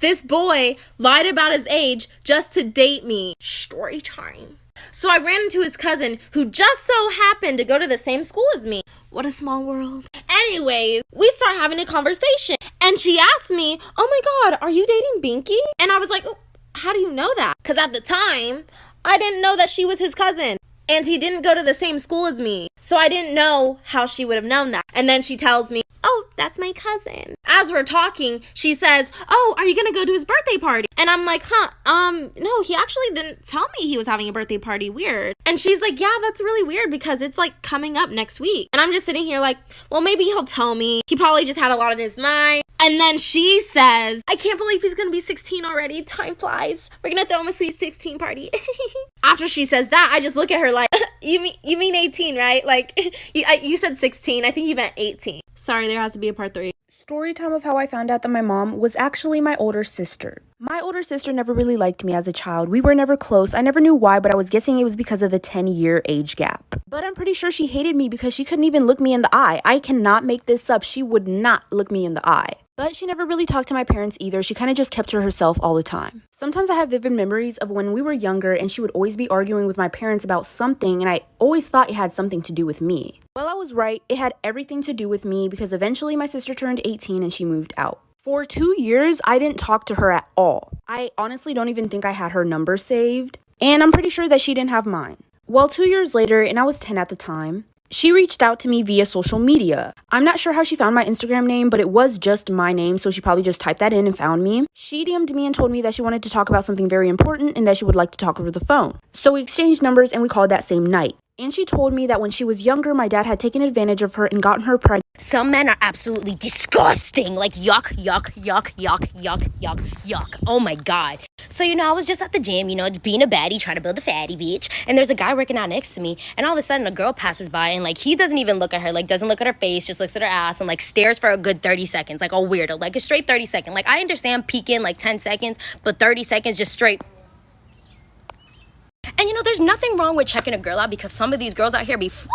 This boy lied about his age just to date me. Story time. So I ran into his cousin, who just so happened to go to the same school as me. What a small world. Anyways, we start having a conversation, and she asked me, oh my god, are you dating Binky? And I was like, oh, how do you know that? Because at the time, I didn't know that she was his cousin. And he didn't go to the same school as me. So I didn't know how she would have known that. And then she tells me, oh, that's my cousin. As we're talking, she says, oh, are you gonna go to his birthday party? And I'm like, no, he actually didn't tell me he was having a birthday party. Weird. And she's like, yeah, that's really weird because it's like coming up next week. And I'm just sitting here like, well, maybe he'll tell me. He probably just had a lot on his mind. And then she says, I can't believe he's gonna be 16 already. Time flies. We're gonna throw him a sweet 16 party. After she says that, I just look at her like, you mean 18, right? Like, you said 16. I think you meant 18. Sorry, there has to be a part 3. Story time of how I found out that my mom was actually my older sister. My older sister never really liked me as a child. We were never close. I never knew why, but I was guessing it was because of the 10-year age gap. But I'm pretty sure she hated me because she couldn't even look me in the eye. I cannot make this up. She would not look me in the eye. But she never really talked to my parents either. She kind of just kept to herself all the time. Sometimes I have vivid memories of when we were younger and she would always be arguing with my parents about something, and I always thought it had something to do with me. Well, I was right. It had everything to do with me because eventually my sister turned 18 and she moved out. For 2 years, I didn't talk to her at all. I honestly don't even think I had her number saved, and I'm pretty sure that she didn't have mine. Well, 2 years later, and I was 10 at the time, she reached out to me via social media. I'm not sure how she found my Instagram name, but it was just my name, so she probably just typed that in and found me. She DM'd me and told me that she wanted to talk about something very important and that she would like to talk over the phone. So we exchanged numbers and we called that same night. And she told me that when she was younger, my dad had taken advantage of her and gotten her pregnant. Some men are absolutely disgusting. Like, yuck, yuck, yuck, yuck, yuck, yuck, yuck. Oh my god. So, I was just at the gym, being a baddie, trying to build a fatty bitch. And there's a guy working out next to me. And all of a sudden, a girl passes by and, he doesn't even look at her. Doesn't look at her face, just looks at her ass and, stares for a good 30 seconds. Like a weirdo. Like a straight 30 second. I understand peeking, 10 seconds, but 30 seconds just straight. And there's nothing wrong with checking a girl out because some of these girls out here be fine.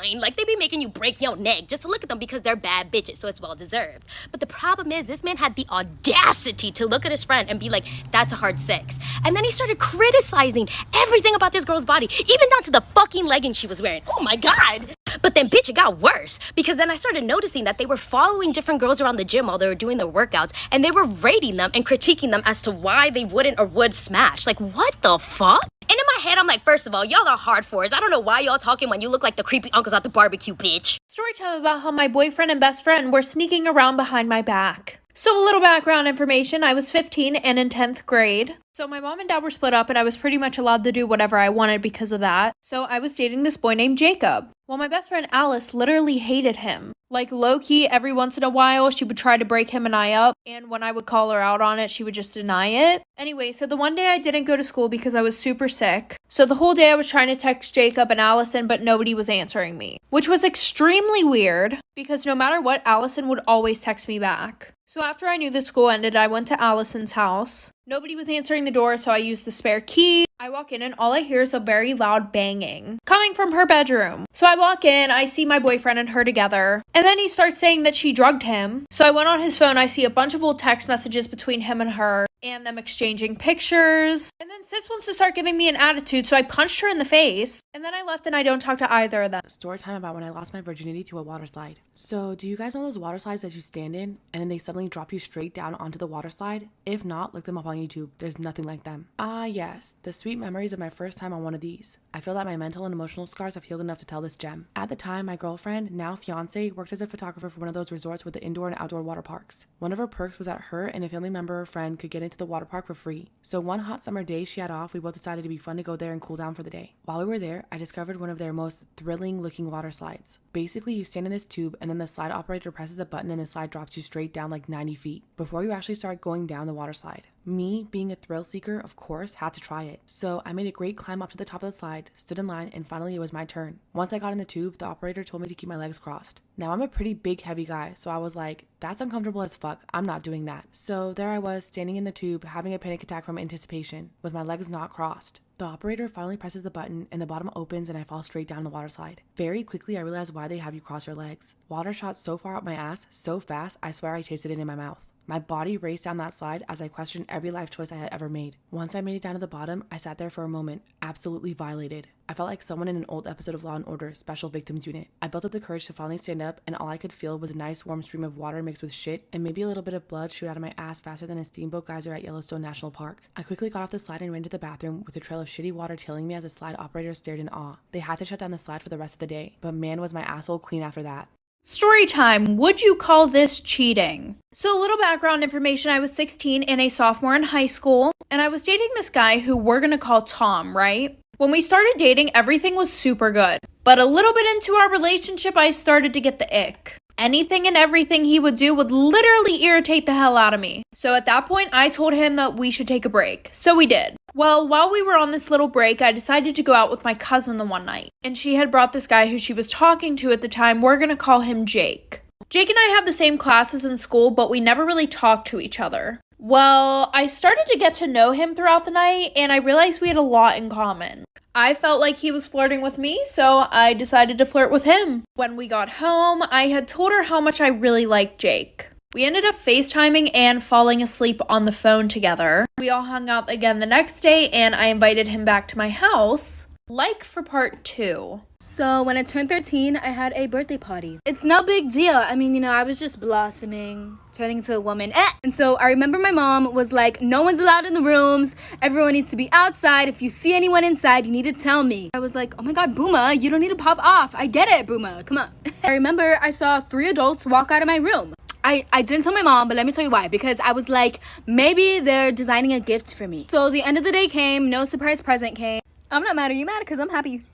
They be making you break your neck just to look at them because they're bad bitches, so it's well deserved. But the problem is, this man had the audacity to look at his friend and be like, that's a hard 6. And then he started criticizing everything about this girl's body, even down to the fucking leggings she was wearing. Oh my god. But then, bitch, it got worse because then I started noticing that they were following different girls around the gym while they were doing their workouts, and they were rating them and critiquing them as to why they wouldn't or would smash. What the fuck? And in my head, I'm like, first of all, y'all are hard fours. I don't know why y'all talking when you look like the creepy uncles at the barbecue, bitch. Story time about how my boyfriend and best friend were sneaking around behind my back. So a little background information, I was 15 and in 10th grade. So my mom and dad were split up and I was pretty much allowed to do whatever I wanted because of that. So I was dating this boy named Jacob. Well, my best friend Alice literally hated him. Low-key, every once in a while, she would try to break him and I up. And when I would call her out on it, she would just deny it. Anyway, so the one day I didn't go to school because I was super sick. So the whole day I was trying to text Jacob and Allison, but nobody was answering me. Which was extremely weird because no matter what, Allison would always text me back. So after I knew the school ended, I went to Allison's house. Nobody was answering the door, so I used the spare key. I walk in and all I hear is a very loud banging coming from her bedroom. So I walk in, I see my boyfriend and her together, and then he starts saying that she drugged him. So I went on his phone, I see a bunch of old text messages between him and her, and them exchanging pictures. And then sis wants to start giving me an attitude, so I punched her in the face, and then I left and I don't talk to either of them. Story time about when I lost my virginity to a water slide. So do you guys know those water slides that you stand in and then they suddenly drop you straight down onto the water slide? If not, look them up on YouTube. There's nothing like them. Ah yes, the sweet memories of my first time on one of these. I feel that my mental and emotional scars have healed enough to tell this gem. At the time, my girlfriend, now fiance, worked as a photographer for one of those resorts with the indoor and outdoor water parks. One of her perks was that her and a family member or friend could get into the water park for free. So one hot summer day she had off, we both decided it'd be fun to go there and cool down for the day. While we were there, I discovered one of their most thrilling looking water slides. Basically, you stand in this tube and then the slide operator presses a button and the slide drops you straight down 90 feet before you actually start going down the water slide. Me, being a thrill seeker, of course, had to try it. So I made a great climb up to the top of the slide, stood in line, and finally it was my turn. Once I got in the tube, the operator told me to keep my legs crossed. Now I'm a pretty big, heavy guy, so I was like, that's uncomfortable as fuck. I'm not doing that. So there I was, standing in the tube, having a panic attack from anticipation, with my legs not crossed. The operator finally presses the button and the bottom opens and I fall straight down the water slide. Very quickly I realized why they have you cross your legs. Water shot so far up my ass, so fast, I swear I tasted it in my mouth. My body raced down that slide as I questioned every life choice I had ever made. Once I made it down to the bottom, I sat there for a moment, absolutely violated. I felt like someone in an old episode of Law & Order, Special Victims Unit. I built up the courage to finally stand up, and all I could feel was a nice warm stream of water mixed with shit and maybe a little bit of blood shoot out of my ass faster than a steamboat geyser at Yellowstone National Park. I quickly got off the slide and ran to the bathroom with a trail of shitty water tailing me as the slide operator stared in awe. They had to shut down the slide for the rest of the day, but man was my asshole clean after that. Story time. Would you call this cheating? So a little background information. I was 16 and a sophomore in high school, and I was dating this guy who we're gonna call Tom, right? When we started dating, everything was super good. But a little bit into our relationship, I started to get the ick. Anything and everything he would do would literally irritate the hell out of me. So at that point, I told him that we should take a break. So we did. Well, while we were on this little break, I decided to go out with my cousin the one night. And she had brought this guy who she was talking to at the time. We're gonna call him Jake. Jake and I had the same classes in school, but we never really talked to each other. Well, I started to get to know him throughout the night, and I realized we had a lot in common. I felt like he was flirting with me, so I decided to flirt with him. When we got home, I had told her how much I really liked Jake. We ended up FaceTiming and falling asleep on the phone together. We all hung out again the next day, and I invited him back to my house, like for part 2. So when I turned 13, I had a birthday party. It's no big deal. I mean, I was just blossoming, turning into a woman. And so I remember my mom was like, no one's allowed in the rooms. Everyone needs to be outside. If you see anyone inside, you need to tell me. I was like, oh my God, Booma, you don't need to pop off. I get it, Booma, come on. I remember I saw 3 adults walk out of my room. I didn't tell my mom, but let me tell you why. Because I was like, maybe they're designing a gift for me. So the end of the day came, no surprise present came. I'm not mad. Are you mad? Because I'm happy.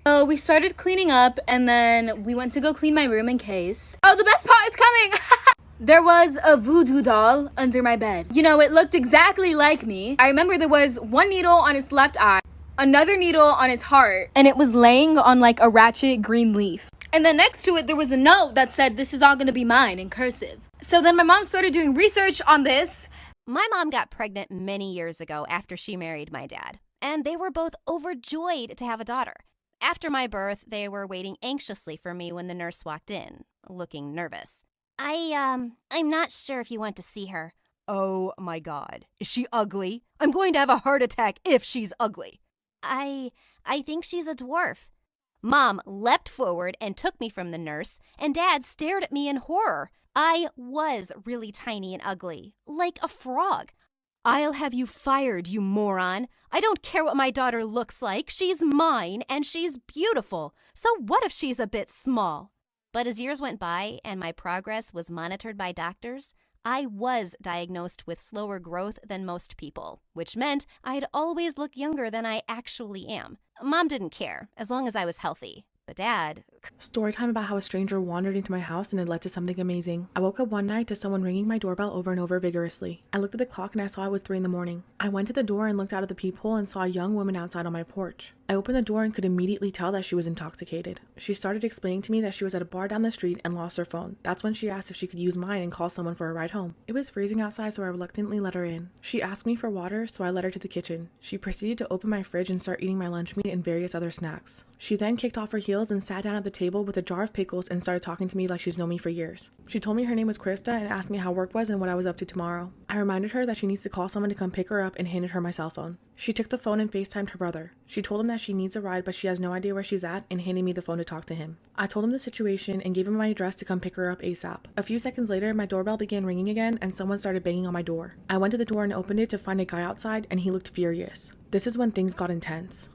So we started cleaning up, and then we went to go clean my room in case. Oh, the best part is coming! There was a voodoo doll under my bed. It looked exactly like me. I remember there was one needle on its left eye, another needle on its heart, and it was laying on like a ratchet green leaf. And then next to it, there was a note that said, this is all gonna be mine in cursive. So then my mom started doing research on this. My mom got pregnant many years ago after she married my dad, and they were both overjoyed to have a daughter. After my birth, they were waiting anxiously for me when the nurse walked in, looking nervous. I'm not sure if you want to see her. Oh my God, is she ugly? I'm going to have a heart attack if she's ugly. I think she's a dwarf. Mom leapt forward and took me from the nurse, and Dad stared at me in horror. I was really tiny and ugly, like a frog. I'll have you fired, you moron. I don't care what my daughter looks like. She's mine, and she's beautiful. So what if she's a bit small? But as years went by and my progress was monitored by doctors, I was diagnosed with slower growth than most people, which meant I'd always look younger than I actually am. Mom didn't care, as long as I was healthy. But Dad... Story time about how a stranger wandered into my house and it led to something amazing. I woke up one night to someone ringing my doorbell over and over vigorously. I looked at the clock and I saw it was 3 in the morning. I went to the door and looked out of the peephole and saw a young woman outside on my porch. I opened the door and could immediately tell that she was intoxicated. She started explaining to me that she was at a bar down the street and lost her phone. That's when she asked if she could use mine and call someone for a ride home. It was freezing outside, so I reluctantly let her in. She asked me for water, so I led her to the kitchen. She proceeded to open my fridge and start eating my lunch meat and various other snacks. She then kicked off her heels and sat down at the table with a jar of pickles and started talking to me like she's known me for years. She told me her name was Krista and asked me how work was and what I was up to tomorrow. I reminded her that she needs to call someone to come pick her up and handed her my cell phone. She took the phone and FaceTimed her brother. She told him that she needs a ride but she has no idea where she's at and handed me the phone to talk to him. I told him the situation and gave him my address to come pick her up ASAP. A few seconds later, my doorbell began ringing again and someone started banging on my door. I went to the door and opened it to find a guy outside and he looked furious. This is when things got intense.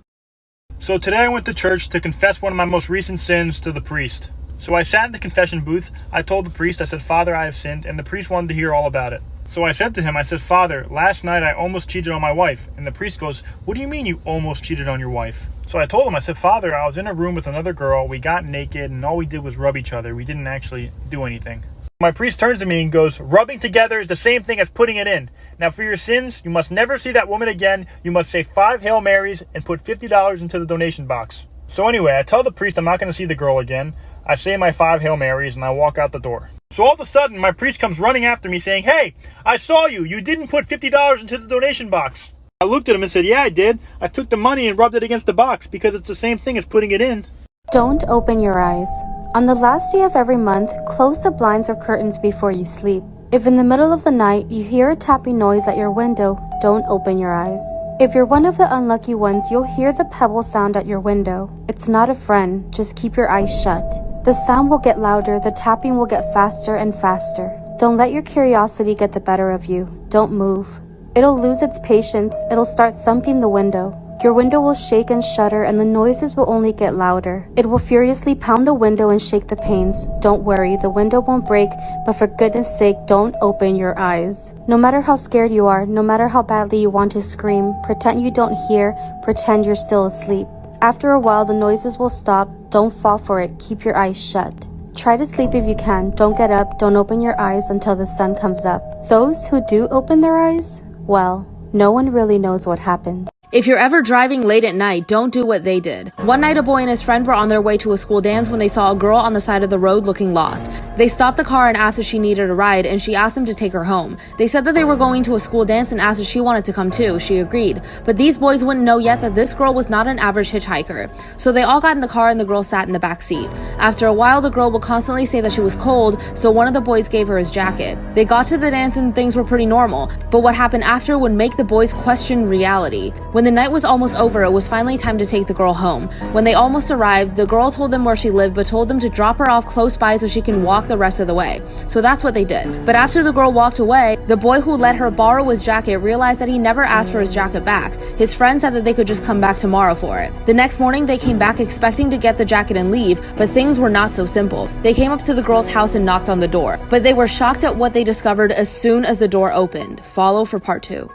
So today I went to church to confess one of my most recent sins to the priest. So I sat in the confession booth. I told the priest, I said, Father, I have sinned, and the priest wanted to hear all about it. So I said to him, I said, Father, last night I almost cheated on my wife. And the priest goes, what do you mean you almost cheated on your wife? So I told him, I said, Father, I was in a room with another girl. We got naked and all we did was rub each other. We didn't actually do anything. My priest turns to me and goes, rubbing together is the same thing as putting it in. Now for your sins, you must never see that woman again. You must say 5 Hail Marys and put $50 into the donation box. So anyway, I tell the priest I'm not going to see the girl again. I say my 5 Hail Marys and I walk out the door. So all of a sudden, my priest comes running after me saying, hey, I saw you. You didn't put $50 into the donation box. I looked at him and said, yeah, I did. I took the money and rubbed it against the box because it's the same thing as putting it in. Don't open your eyes. On the last day of every month, close the blinds or curtains before you sleep. If in the middle of the night you hear a tapping noise at your window, don't open your eyes. If you're one of the unlucky ones, you'll hear the pebble sound at your window. It's not a friend, just keep your eyes shut. The sound will get louder, the tapping will get faster and faster. Don't let your curiosity get the better of you. Don't move. It'll lose its patience, it'll start thumping the window. Your window will shake and shudder and the noises will only get louder. It will furiously pound the window and shake the panes. Don't worry, the window won't break, but for goodness sake, don't open your eyes. No matter how scared you are, no matter how badly you want to scream, pretend you don't hear, pretend you're still asleep. After a while, the noises will stop. Don't fall for it, keep your eyes shut. Try to sleep if you can. Don't get up, don't open your eyes until the sun comes up. Those who do open their eyes, well, no one really knows what happens. If you're ever driving late at night, don't do what they did. One night, a boy and his friend were on their way to a school dance when they saw a girl on the side of the road looking lost. They stopped the car and asked if she needed a ride, and she asked them to take her home. They said that they were going to a school dance and asked if she wanted to come too. She agreed. But these boys wouldn't know yet that this girl was not an average hitchhiker. So they all got in the car and the girl sat in the back seat. After a while, the girl would constantly say that she was cold, so one of the boys gave her his jacket. They got to the dance and things were pretty normal, but what happened after would make the boys question reality. When the night was almost over, it was finally time to take the girl home. When they almost arrived, the girl told them where she lived but told them to drop her off close by so she can walk the rest of the way. So that's what they did. But after the girl walked away, the boy who let her borrow his jacket realized that he never asked for his jacket back. His friend said that they could just come back tomorrow for it. The next morning, they came back expecting to get the jacket and leave, but things were not so simple. They came up to the girl's house and knocked on the door, but they were shocked at what they discovered as soon as the door opened. Follow for part 2.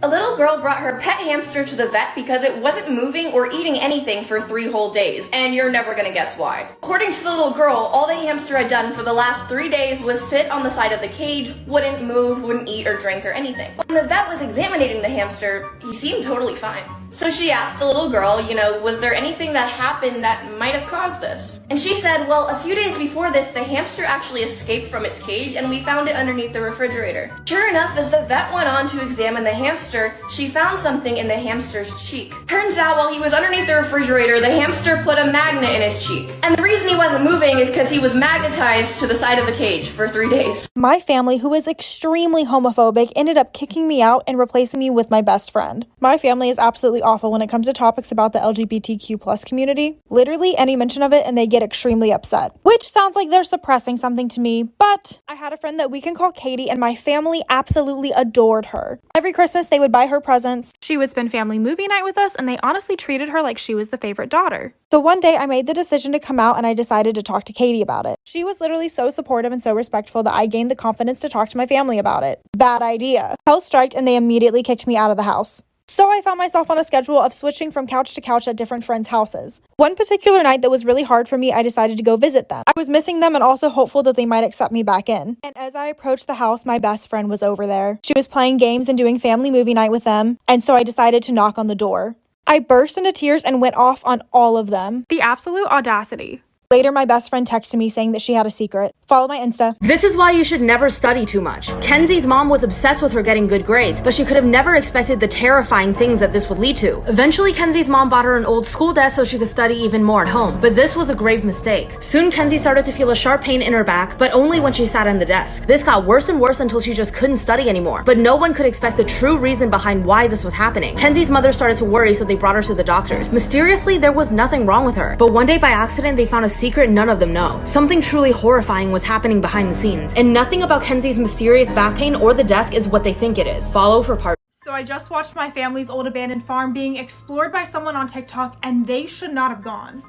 A little girl brought her pet hamster to the vet because it wasn't moving or eating anything for 3 whole days, and you're never gonna guess why. According to the little girl, all the hamster had done for the last 3 days was sit on the side of the cage, wouldn't move, wouldn't eat or drink or anything. When the vet was examining the hamster, he seemed totally fine. So she asked the little girl, was there anything that happened that might have caused this? And she said, well, a few days before this, the hamster actually escaped from its cage and we found it underneath the refrigerator. Sure enough, as the vet went on to examine the hamster, she found something in the hamster's cheek. Turns out while he was underneath the refrigerator, the hamster put a magnet in his cheek. And the reason he wasn't moving is because he was magnetized to the side of the cage for 3 days. My family, who is extremely homophobic, ended up kicking me out and replacing me with my best friend. My family is absolutely awful when it comes to topics about the LGBTQ+ community. Literally any mention of it and they get extremely upset. Which sounds like they're suppressing something to me, but I had a friend that we can call Katie and my family absolutely adored her. Every Christmas they would buy her presents. She would spend family movie night with us and they honestly treated her like she was the favorite daughter. So one day I made the decision to come out and I decided to talk to Katie about it. She was literally so supportive and so respectful that I gained the confidence to talk to my family about it. Bad idea. Health striked and they immediately kicked me out of the house. So I found myself on a schedule of switching from couch to couch at different friends' houses. One particular night that was really hard for me, I decided to go visit them. I was missing them and also hopeful that they might accept me back in. And as I approached the house, my best friend was over there. She was playing games and doing family movie night with them, and so I decided to knock on the door. I burst into tears and went off on all of them. The absolute audacity. Later, my best friend texted me saying that she had a secret. Follow my Insta. This is why you should never study too much. Kenzie's mom was obsessed with her getting good grades, but she could have never expected the terrifying things that this would lead to. Eventually, Kenzie's mom bought her an old school desk so she could study even more at home, but this was a grave mistake. Soon, Kenzie started to feel a sharp pain in her back, but only when she sat on the desk. This got worse and worse until she just couldn't study anymore, but no one could expect the true reason behind why this was happening. Kenzie's mother started to worry, so they brought her to the doctors. Mysteriously, there was nothing wrong with her, but one day by accident, they found a secret none of them know. Something truly horrifying was happening behind the scenes, and nothing about Kenzie's mysterious back pain or the desk is what they think it is. Follow for part. So I just watched my family's old abandoned farm being explored by someone on TikTok, and they should not have gone.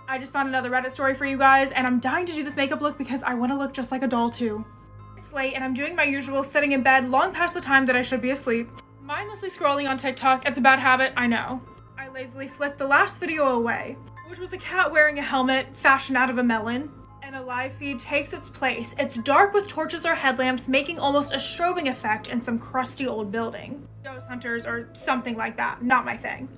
I just found another Reddit story for you guys, and I'm dying to do this makeup look because I want to look just like a doll too. It's late, and I'm doing my usual sitting in bed long past the time that I should be asleep. Mindlessly scrolling on TikTok, it's a bad habit, I know. I lazily flicked the last video away, which was a cat wearing a helmet fashioned out of a melon. And a live feed takes its place. It's dark with torches or headlamps, making almost a strobing effect in some crusty old building. Ghost hunters or something like that, not my thing.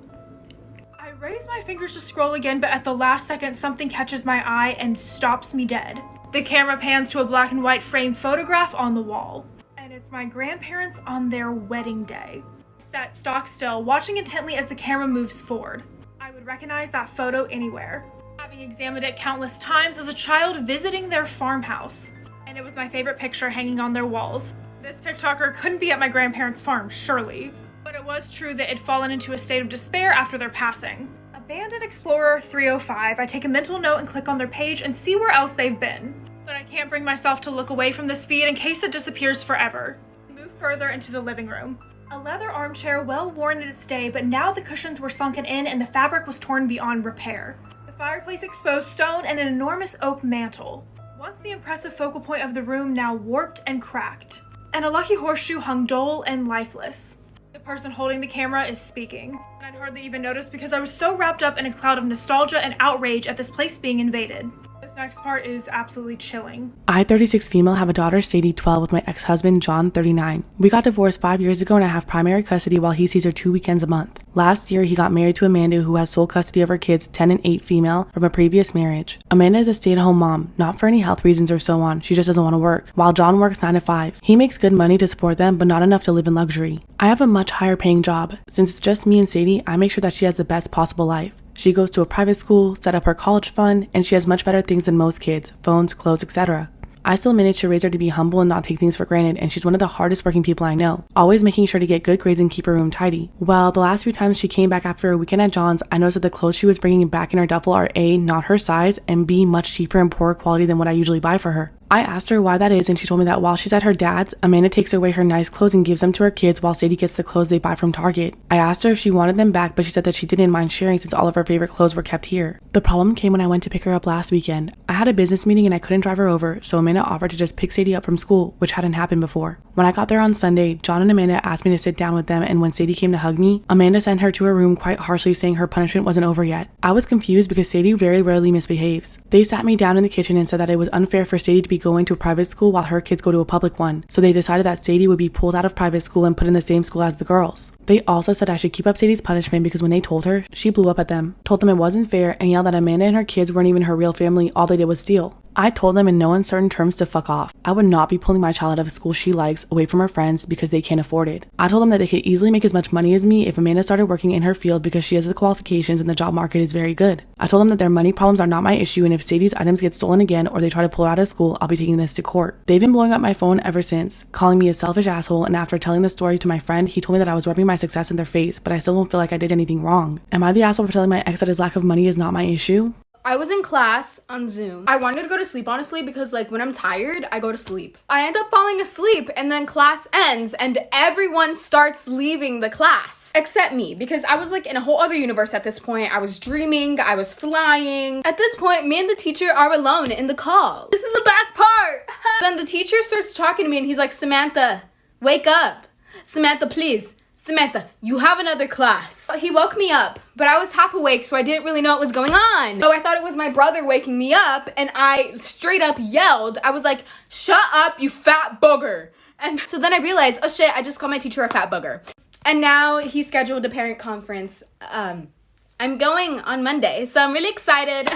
I raise my fingers to scroll again, but at the last second, something catches my eye and stops me dead. The camera pans to a black and white framed photograph on the wall. And it's my grandparents on their wedding day. Sat stock still, watching intently as the camera moves forward. I would recognize that photo anywhere. Having examined it countless times as a child visiting their farmhouse. and it was my favorite picture hanging on their walls. This TikToker couldn't be at my grandparents' farm, surely. But it was true that it'd fallen into a state of despair after their passing. Abandoned Explorer 305, I take a mental note and click on their page and see where else they've been. But I can't bring myself to look away from this feed in case it disappears forever. Move further into the living room. A leather armchair, well worn in its day, but now the cushions were sunken in and the fabric was torn beyond repair. The fireplace exposed stone and an enormous oak mantle. Once the impressive focal point of the room, now warped and cracked. And a lucky horseshoe hung dull and lifeless. The person holding the camera is speaking. And I'd hardly even notice because I was so wrapped up in a cloud of nostalgia and outrage at this place being invaded. This next part is absolutely chilling. I, 36 female, have a daughter, Sadie, 12, with my ex-husband, John, 39. We got divorced 5 years ago and I have primary custody while he sees her 2 weekends a month. Last year, he got married to Amanda, who has sole custody of her kids, 10 and 8 female, from a previous marriage. Amanda is a stay-at-home mom, not for any health reasons or so on. She just doesn't want to work, while John works 9 to 5. He makes good money to support them, but not enough to live in luxury. I have a much higher paying job. Since it's just me and Sadie, I make sure that she has the best possible life. She goes to a private school, set up her college fund, and she has much better things than most kids, phones, clothes, etc. I still manage to raise her to be humble and not take things for granted, and she's one of the hardest working people I know, always making sure to get good grades and keep her room tidy. Well, the last few times she came back after a weekend at John's, I noticed that the clothes she was bringing back in her duffel are A, not her size, and B, much cheaper and poorer quality than what I usually buy for her. I asked her why that is, and she told me that while she's at her dad's, Amanda takes away her nice clothes and gives them to her kids while Sadie gets the clothes they buy from Target. I asked her if she wanted them back, but she said that she didn't mind sharing since all of her favorite clothes were kept here. The problem came when I went to pick her up last weekend. I had a business meeting and I couldn't drive her over, so Amanda offered to just pick Sadie up from school, which hadn't happened before. When I got there on Sunday, John and Amanda asked me to sit down with them, and when Sadie came to hug me, Amanda sent her to her room quite harshly, saying her punishment wasn't over yet. I was confused because Sadie very rarely misbehaves. They sat me down in the kitchen and said that it was unfair for Sadie to be going to a private school while her kids go to a public one, so they decided that Sadie would be pulled out of private school and put in the same school as the girls. They also said I should keep up Sadie's punishment because when they told her, she blew up at them, told them it wasn't fair, and yelled that Amanda and her kids weren't even her real family, all they did was steal. I told them in no uncertain terms to fuck off. I would not be pulling my child out of a school she likes away from her friends because they can't afford it. I told them that they could easily make as much money as me if Amanda started working in her field because she has the qualifications and the job market is very good. I told them that their money problems are not my issue, and if Sadie's items get stolen again or they try to pull her out of school, I'll be taking this to court. They've been blowing up my phone ever since, calling me a selfish asshole, and after telling the story to my friend, he told me that I was rubbing my success in their face, but I still don't feel like I did anything wrong. Am I the asshole for telling my ex that his lack of money is not my issue? I was in class on Zoom. I wanted to go to sleep, honestly, because like when I'm tired, I go to sleep. I end up falling asleep and then class ends and everyone starts leaving the class. Except me, because I was like in a whole other universe at this point. I was dreaming, I was flying. At this point, me and the teacher are alone in the call. This is the best part! Then the teacher starts talking to me and he's like, Samantha, wake up. Samantha, please. Samantha, you have another class. He woke me up, but I was half awake, so I didn't really know what was going on. So I thought it was my brother waking me up, and I straight up yelled. I was like, shut up, you fat booger. And so then I realized, oh shit, I just called my teacher a fat booger. And now he scheduled a parent conference. I'm going on Monday, so I'm really excited.